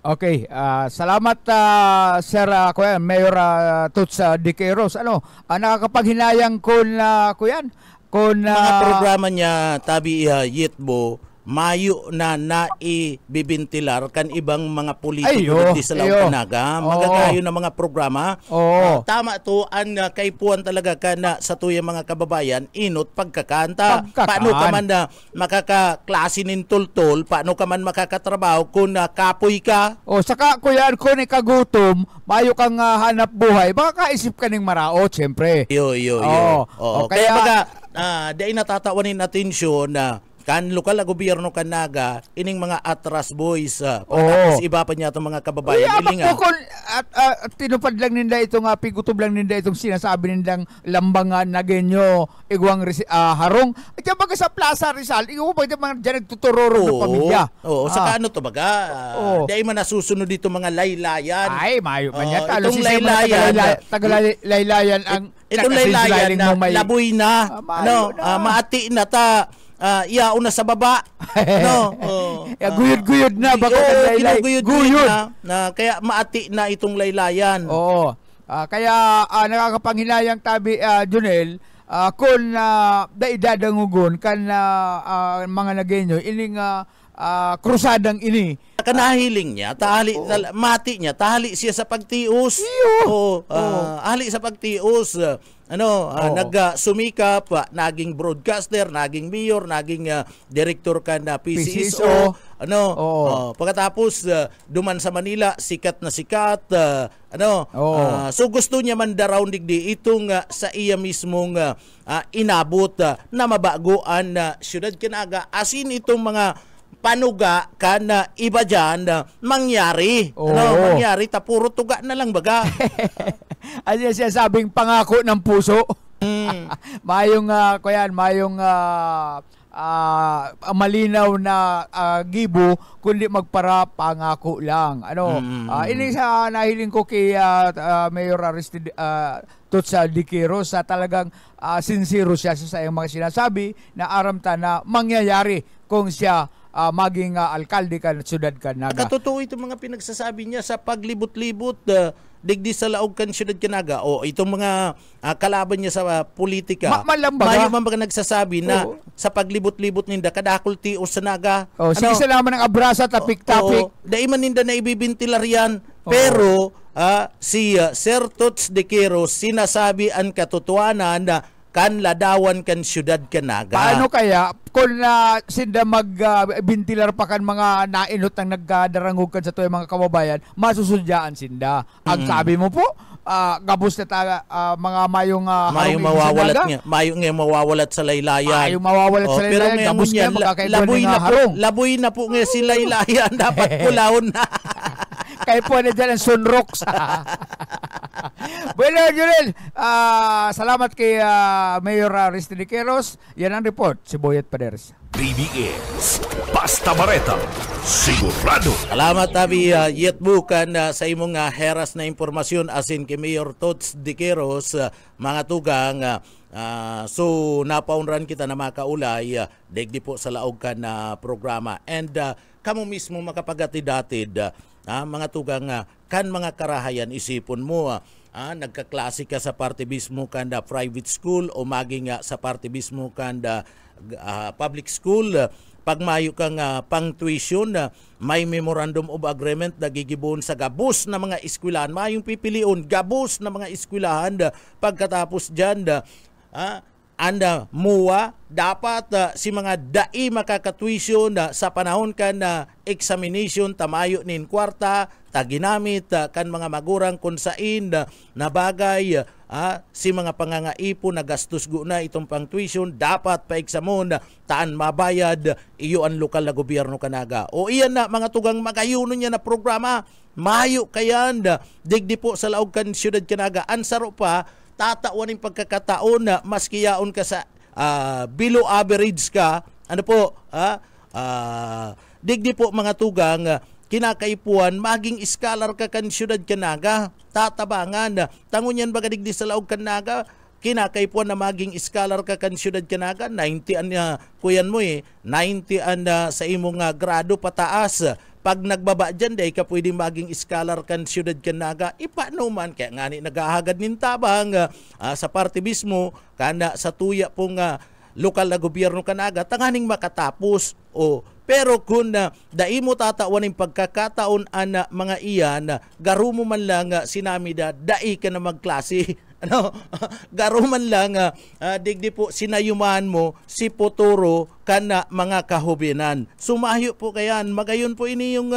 Okay, salamat Sir Mayor Tuts de Quiros. Nakakapaghinayang kun kuyan kun mga programa niya, Tabi, Yitbo, mayo na naibibintilar kan ibang mga politiko Ayo, di sa Laog ayo. Kanaga, Oo. magagayo na mga programa. Oo. Tama to ang kaipuan talaga kana sa tuyang mga kababayan inot pagkakanta. Paano ka man na makakaklase nin tultol, paano ka man makakatrabaho kung kapoy ka? O saka kuya kung ikagutom, mayo kang hanap buhay, baka kaisip ka ning maraot, syempre. Yo. Oo. O, Kaya kaya- baga, dahil natatawanin atensyon na kan lokal na gobyerno kanaga ining mga atras boys tapos iba pa niya itong mga kababayan Uy, ilinga. ko kung tinupad lang ninda itong pigutob lang ninda itong sinasabi nindang lambangan nagenyo igwang harong. At yung baga sa Plaza Rizal, ikaw pa mga dyan nagtuturoro ng pamilya. Oo, saka ano to baga, dahil man nasusunod dito mga laylayan. Ay, mayo man yan. Talo itong si Sema tagalaylayan ang itong laylayan na laboy na, mayo na. maati na ta, iyaon na sa baba. No? Guyod-guyod na. Baka guyod na, kaya maati na itong laylayan. Oo. Kaya nakakapanghilayang tabi, Junel, kung daidadangugon kan mga nagenyo, ining krusadang ini. Kanahiling niya, mati niya, tahali siya sa pagtios. Ahali sa pagtios. Nagsumikap, naging broadcaster, naging mayor, naging director ka na PCSO. Pagkatapos duman sa Manila, sikat na sikat. So gusto niya man daraw digdi itong sa iya mismong inabot na mabaguan na syudad Kanaga. Asin itong mga panuga kana iba dyan mangyari. Mangyari, puro tuga na lang baga. Ano siya sabing pangako ng puso? Mayong malinaw na gibo kundi magpara pangako lang. Ini sa nahiling ko kay Mayor Aristide Tutsa Dikiro sa talagang sincero siya sa iyang mga sinasabi na aramta na mangyayari kung siya maging alkalde ka at syudad Kanaga. Katotoo itong mga pinagsasabi niya sa paglibot-libot digdi sa Laog kan syudad Kanaga o itong mga kalaban niya sa politika. Mayo man baga nagsasabi na sa paglibot-libot ninda kadakol tios sa naga. Sige salamat ng abrasa tapik-tapik. Dahil man ninda na ibibintilar yan. Pero si Sir Tots Dikiro sinasabi ang katotohanan na kan ladawan kan syudad Kanaga. Paano kaya kung sinda magbintilar pa kan mga nainot ang nagdarangog kan sa tuwing mga kababayan, masusudyaan sinda. Ang sabi mo po, gabos na mga mayong mayong mawawalat nga. Mayong nga mawawalat sa laylayan. Mayong mawawalat sa laylayan. Pero gabos nga laboy na po nga si laylayan. Dapat kulahon na. Kaya po na dyan ang sunrocks. Bueno, Junel, salamat kay Mayor Aristide Queros. Yan ang report, si Boyet Paderes. BBS Basta Bareta, sigurado. Salamat tabi yet bukan sa imong heras na impormasyon asin kay Mayor Tots Dikirros mga tugang so napaunran kita na makaulay digdi po sa laog ka na programa and kamo mismo makapagatid-atid mga tugang kan mga karahayan isipon mo nagkaklase ka sa partibismo kanda private school o maging sa partibismo kanda public school pagmayo kang pang tuition may memorandum of agreement na gigibon sa gabos na mga eskwelahan mayong pipilion gabos na mga eskwelahan pagkatapos dyan anda muwa dapat si mga dai makakatuition sa panahon kan examination tamayo nin kwarta taginamit kan mga magurang kung sain na bagay si mga pangangaipon na gastos na itong pang tuition dapat paeksamon taan mabayad iyo ang lokal na gobyerno Kanaga o iyan na mga tugang magayuno niya na programa mayo kayan digdi po sa laog kan syudad Kanaga ansaro pa tatawan yung pagkakataon na maski yaon ka sa below average ka ano po digdi po mga tugang kinakaipuan maging scholar ka kan syudad Kanaga tatabangan tangon yan baga digdi sa laog Kanaga kinakaipuan na maging scholar ka kan syudad Kanaga 90 an kuyan mo 90 an sa imong grado pataas pag nagbaba dyan, dahil ka pwede maging scholar kan syudad Kanaga, ipano man, kaya nga nagahagad nin tabang sa partibismo, kana sa tuya pong lokal na gobyerno kanaga tanganing makatapos. O pero kung dai mo tatawan ng pagkakataon ana mga iyan, garumo man lang sinamida dai ka na magklase. Ano, garuman lang digdi po sinayuman mo si Potoro kana mga kahubinan. Sumayo po kayan, magayon po ini yung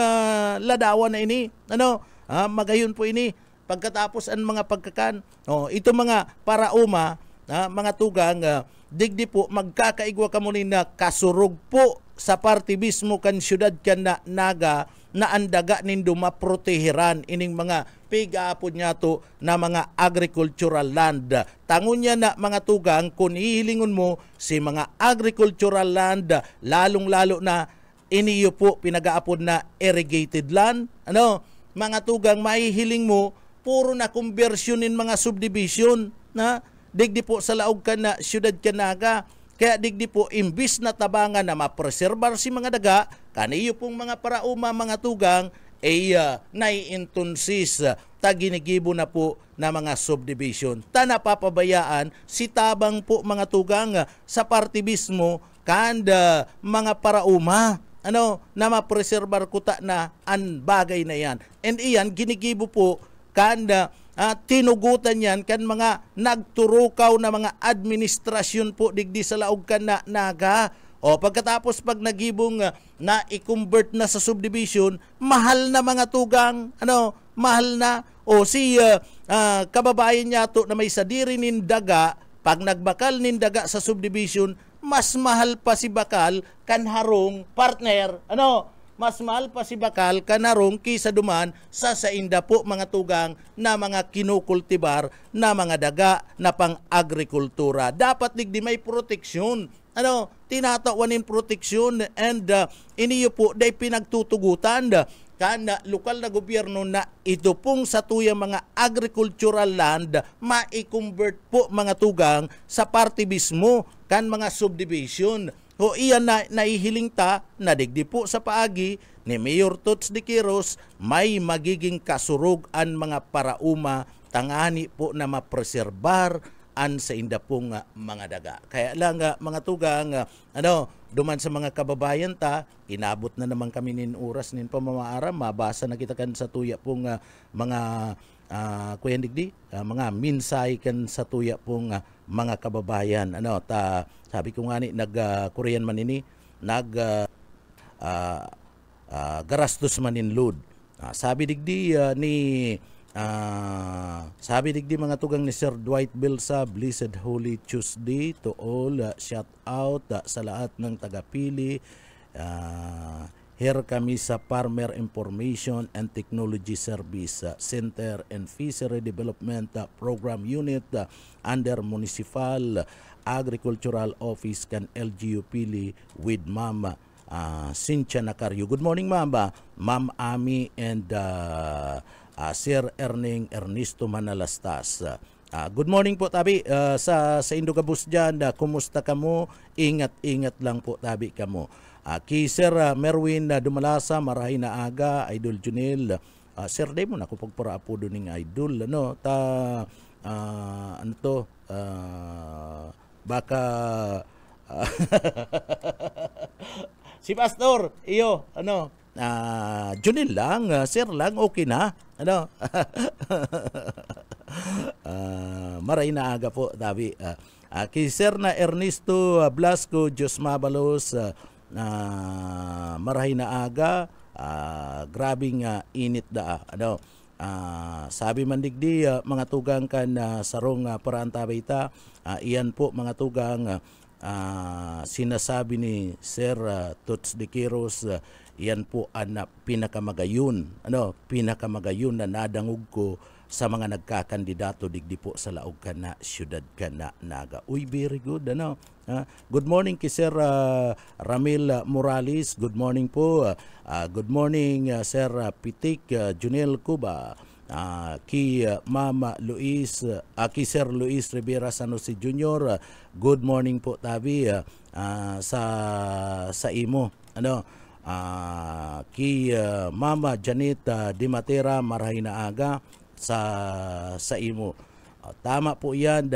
ladawan na ini. Ano, magayon po ini pagkatapos ang mga pagkakan. Ito mga parauma, mga tugang, digdi po magkakaigwa ka muna na kasurog po sa party mismo kan syudad kan na naga na andaga nindo maproteheran ining mga pigaapod niya to na mga agricultural land. Tangon niya na mga tugang, kung ihilingon mo si mga agricultural land, lalong-lalo na iniyo po pinagaapod na irrigated land, ano, mga tugang, mahihiling mo, puro na conversionin mga subdivision, na digdi po sa laog ka na syudad kanaga. Kaya digdi po, imbis na tabangan na mapreserbar si mga daga, kaniyo pong mga parauma, mga tugang, naiintunsis, taginigibo na po na mga subdivision. Napapabayaan si tabang po mga tugang sa party mismo, kanda mga parauma, ano, na mapreserbar kuta na ang bagay na yan. And iyan, ginigibo po, kanda tinugutan yan kan mga nagturukaw na mga administrasyon po digdi sa laog kan na naga. O pagkatapos pag nagibong na i-convert na sa subdivision, mahal na mga tugang, ano, mahal na. O si kababayan niya to na may sadiri nin daga, pag nagbakal nin daga sa subdivision, mas mahal pa si bakal kan harong partner, ano, mas mahal pa si bakal kanarong kisa duman sa sainda po mga tugang na mga kinukultibar na mga daga na pang-agrikultura. Dapat digdi may proteksyon. Ano, tinatawanin proteksyon and iniyo po day pinagtutugutan kana lokal na gobyerno na ito pong sa tuyang mga agricultural land ma-convert po mga tugang sa party mismo kan mga subdivision. O iyan na naihiling ta na digdi po sa paagi ni Mayor Tots Diqueros may magiging kasurog ang mga parauma tangani po na mapreserbar an sa inda pong mga daga. Kaya lang mga tugang, ano, duman sa mga kababayan ta, inabot na naman kami nin oras nin pamamaara, mabasa na kita kan sa tuya pong mga kuya digdi, mga minsay kan sa tuya pong mga kababayan. Ano, sabi ko nga ni, nag-Korean man ini, garastos man in load. Sabi digdi sabi digdi mga tugang ni Sir Dwight Bilsa, Blessed Holy Tuesday to all. Shout out sa lahat ng tagapili. Here kami sa Farmer Information and Technology Service Center and Fishery Development Program Unit under Municipal Agricultural Office kan LGU Pili with Ma'am Cynthia Nacaryo. Good morning, Ma'am. Ma'am Ami and Sir Ernesto Manalastas. Good morning po tabi sa Indogabus dyan. Kumusta kamo? Ingat-ingat lang po tabi kamo. Kay Sir Merwin Dumalasa, marahay na aga, Idol Junel. Sir, day mo na ako pagpara po doon ng Idol. Ano, ano to? Baka si Pastor, iyo, ano, Junel lang, Sir lang, okay na. Ano? Maray na aga po, tabi. Kay Sir na Ernesto Blasco, Diyos Mabalos, marahay na aga, grabing init da. Ano? Sabi man digdi, mga tugang kan sarong paraan tabita, iyan po mga tugang sinasabi ni Sir Tots Diqueros, iyan po ang pinakamagayon, ano, pinakamagayon na nadangog ko sa mga nagkakandidato digdi po sa laog ka na syudad ka na naga. Uy, very good, ano. Good morning kay Sir Ramil Morales. Good morning po. Good morning Sir Pitik Junel Cuba. Kay Mama Luis, kay Sir Luis Rivera San Jose Jr. Good morning po tabi sa imo. Ano? Kay Mama Janet Di Matera, marahay na aga sa imo. Tama po yan.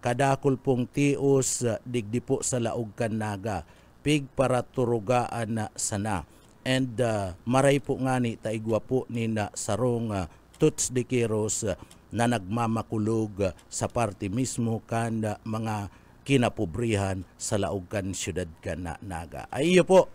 kadakol pong tios digdi po sa laog kan naga pig para turugaan na sana. And maray po nga ni taigwa po ni na sarong Tots de Quiros na nagmamakulog sa party mismo kan mga kinapobrihan sa laog kan syudad kan na naga. Ay iyo po,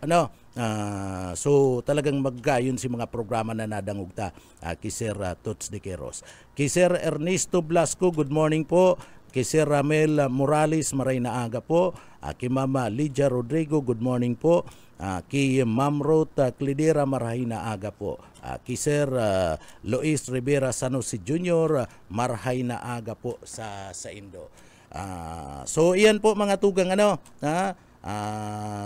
so talagang maggayon si mga programa na nadangugta kay Sir Tots de Quiros. Kay Sir Ernesto Blasco, good morning po. Kay Sir Ramel Morales, maray na aga po. Kay Mama Lydia Rodrigo, good morning po. Kay Ma'am Ruth Clidera, maray na aga po. Kay Sir Luis Rivera Sanosi Jr., maray na aga po sa Indo. So iyan po mga tugang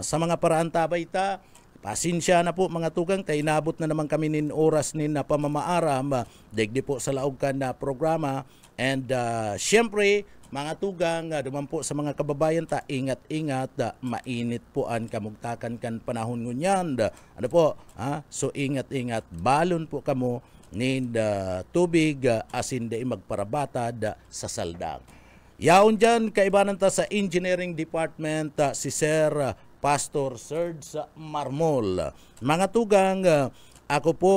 sa mga paraan tabay ta, pasensya na po mga tugang, tayo inabot na naman kami nin oras nin na pamamaaram, digdi po sa laog kan na programa. And syempre mga tugang, duman po sa mga kababayan ta, ingat-ingat, mainit po ang kamugtakan kan panahon ngunyan. Ano po, so ingat-ingat, balon po kamo nin tubig, asin day magparabatad sa saldang. Yaon dyan, kaibanan ta sa Engineering Department, si Sir Pastor Serge Marmol. Mga tugang, ako po,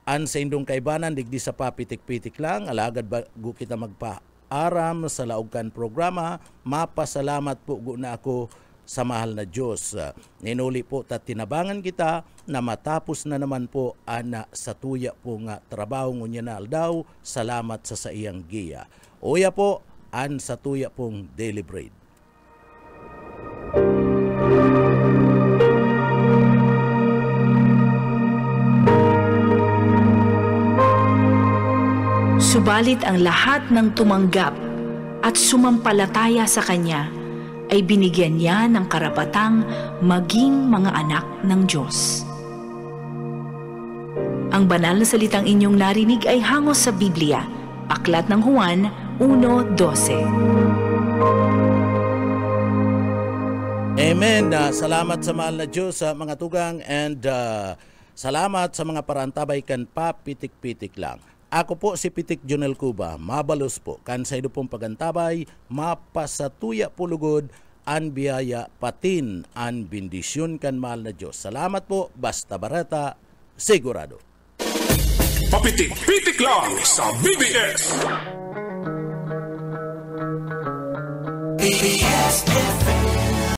an sa indong kaibanan, digdi sa papitik-pitik lang, alagad bago kita magpa-aram sa laogkan programa, mapasalamat po na ako sa mahal na Diyos. Ninuli po tinabangan kita na matapos na naman po ana sa tuya po nga trabaho ngunya na aldaw, salamat sa iyang giya. Uya po, an sa tuya pong daily bread. Subalit ang lahat ng tumanggap at sumampalataya sa Kanya ay binigyan niya ng karapatang maging mga anak ng Diyos. Ang banal na salitang inyong narinig ay hangos sa Biblia, Aklat ng Juan 1:12. Amen. Salamat sa mahal na Diyos sa mga tugang, and salamat sa mga parantabay kan papitik-pitik lang. Ako po si Pitik Jonel Cuba, mabalos po, kansaydo pong pagantabay, mapasatuya pulugod, an biyaya patin, an bendisyon kan mahal na Diyos. Salamat po, basta barata, sigurado. Papitik-pitik lang sa BBS. BBS